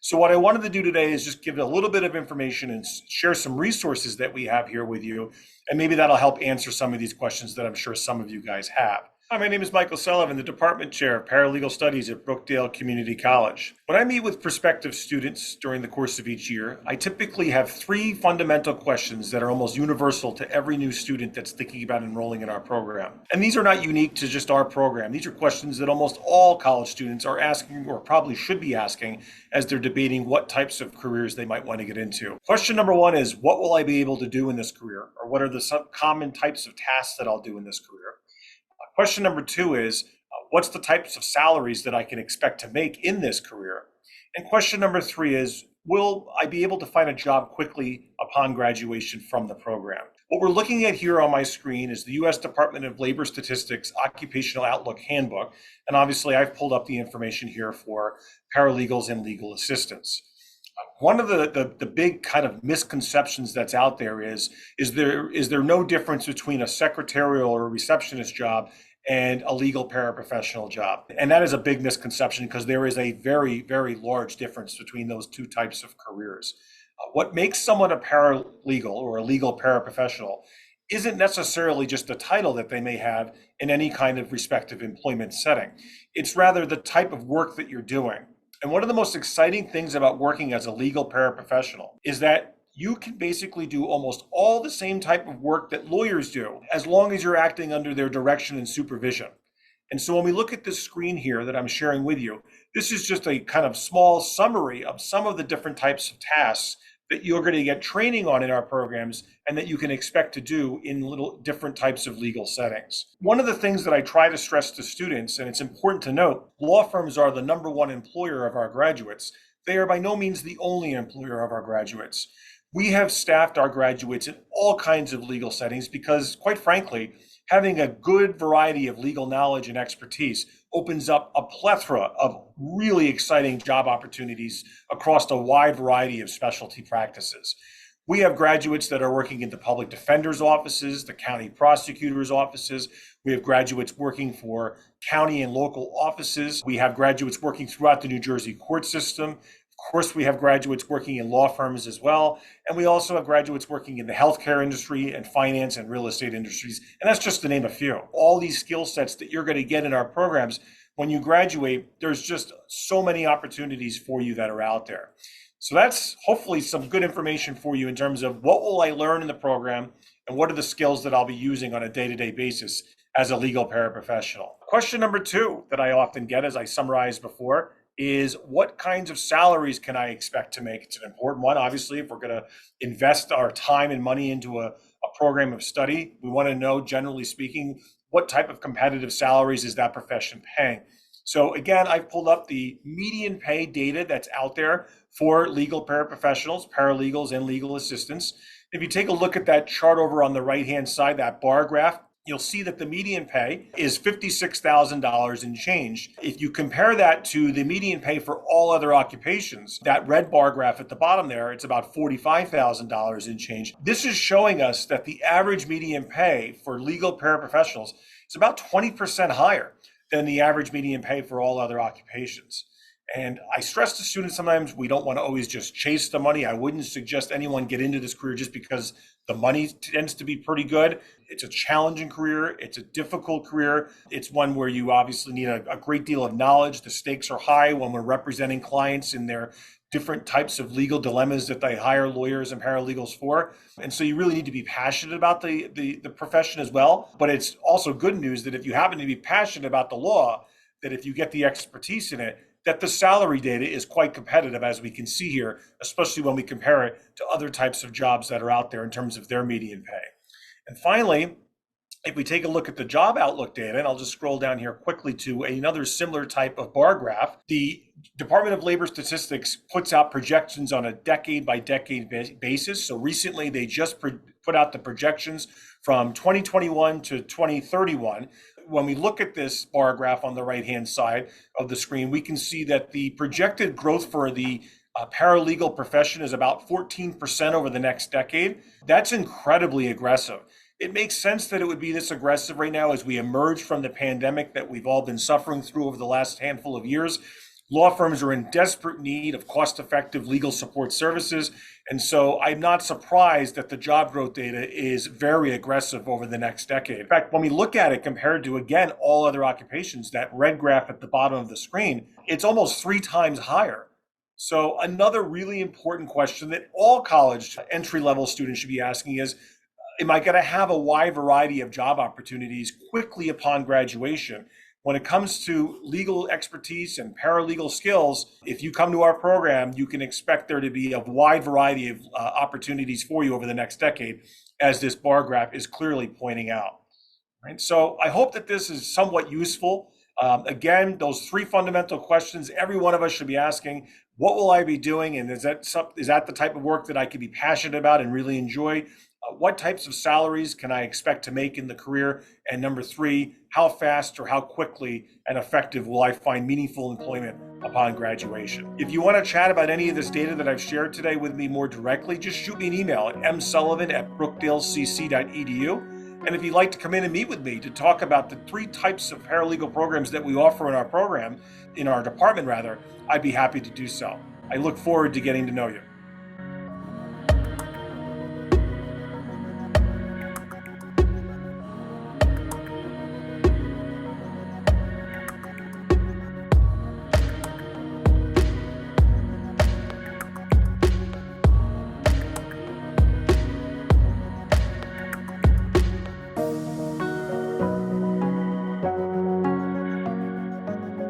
So what I wanted to do today is just give a little bit of information and share some resources that we have here with you. And maybe that'll help answer some of these questions that I'm sure some of you guys have. Hi, my name is Michael Sullivan, the Department Chair of Paralegal Studies at Brookdale Community College. When I meet with prospective students during the course of each year, I typically have three fundamental questions that are almost universal to every new student that's thinking about enrolling in our program. And these are not unique to just our program. These are questions that almost all college students are asking, or probably should be asking, as they're debating what types of careers they might want to get into. Question number one is, what will I be able to do in this career? Or what are the common types of tasks that I'll do in this career? Question number two is, what's the types of salaries that I can expect to make in this career? And question number three is, will I be able to find a job quickly upon graduation from the program? What we're looking at here on my screen is the U.S. Department of Labor Statistics Occupational Outlook Handbook. And obviously, I've pulled up the information here for paralegals and legal assistants. One of the big kind of misconceptions that's out there is there no difference between a secretarial or a receptionist job and a legal paraprofessional job? And that is a big misconception because there is a very, very large difference between those two types of careers. What makes someone a paralegal or a legal paraprofessional isn't necessarily just the title that they may have in any kind of respective employment setting. It's rather the type of work that you're doing. And one of the most exciting things about working as a legal paraprofessional is that you can basically do almost all the same type of work that lawyers do, as long as you're acting under their direction and supervision. And so when we look at this screen here that I'm sharing with you, this is just a kind of small summary of some of the different types of tasks that you're going to get training on in our programs and that you can expect to do in little different types of legal settings. One of the things that I try to stress to students, and it's important to note, law firms are the number one employer of our graduates. They are by no means the only employer of our graduates. We have staffed our graduates in all kinds of legal settings because, quite frankly, having a good variety of legal knowledge and expertise opens up a plethora of really exciting job opportunities across a wide variety of specialty practices. We have graduates that are working in the public defender's offices, the county prosecutor's offices. We have graduates working for county and local offices. We have graduates working throughout the New Jersey court system. Of course, we have graduates working in law firms as well. And we also have graduates working in the healthcare industry and finance and real estate industries. And that's just to name a few. All these skill sets that you're going to get in our programs, when you graduate, there's just so many opportunities for you that are out there. So that's hopefully some good information for you in terms of what will I learn in the program and what are the skills that I'll be using on a day-to-day basis as a legal paraprofessional. Question number two that I often get, as I summarized before, is what kinds of salaries can I expect to make? It's an important one. Obviously, if we're going to invest our time and money into a program of study, we want to know, generally speaking, what type of competitive salaries is that profession paying? So again, I've pulled up the median pay data that's out there for legal paraprofessionals, paralegals, and legal assistants. If you take a look at that chart over on the right-hand side, that bar graph, you'll see that the median pay is $56,000 and change. If you compare that to the median pay for all other occupations, that red bar graph at the bottom there, it's about $45,000 and change. This is showing us that the average median pay for legal paraprofessionals is about 20% higher than the average median pay for all other occupations. And I stress to students sometimes we don't want to always just chase the money. I wouldn't suggest anyone get into this career just because the money tends to be pretty good. It's a challenging career. It's a difficult career. It's one where you obviously need a great deal of knowledge. The stakes are high when we're representing clients in their different types of legal dilemmas that they hire lawyers and paralegals for. And so you really need to be passionate about the profession as well. But it's also good news that if you happen to be passionate about the law, that if you get the expertise in it, that the salary data is quite competitive, as we can see here, especially when we compare it to other types of jobs that are out there in terms of their median pay. And finally, if we take a look at the job outlook data, and I'll just scroll down here quickly to another similar type of bar graph, the Department of Labor Statistics puts out projections on a decade by decade basis. So recently they just put out the projections from 2021 to 2031. When we look at this bar graph on the right-hand side of the screen, we can see that the projected growth for the paralegal profession is about 14% over the next decade. That's incredibly aggressive. It makes sense that it would be this aggressive right now as we emerge from the pandemic that we've all been suffering through over the last handful of years. Law firms are in desperate need of cost-effective legal support services. And so I'm not surprised that the job growth data is very aggressive over the next decade. In fact, when we look at it compared to, again, all other occupations, that red graph at the bottom of the screen, it's almost 3 times higher. So another really important question that all college entry-level students should be asking is, am I going to have a wide variety of job opportunities quickly upon graduation? When it comes to legal expertise and paralegal skills, if you come to our program, you can expect there to be a wide variety of opportunities for you over the next decade, as this bar graph is clearly pointing out. Right? So I hope that this is somewhat useful. Again, those 3 fundamental questions every one of us should be asking: what will I be doing? And is that the type of work that I could be passionate about and really enjoy? What types of salaries can I expect to make in the career? And number 3, how fast or how quickly and effective will I find meaningful employment upon graduation? If you want to chat about any of this data that I've shared today with me more directly, just shoot me an email at msullivan@brookdalecc.edu. And if you'd like to come in and meet with me to talk about the 3 types of paralegal programs that we offer in our department, I'd be happy to do so. I look forward to getting to know you.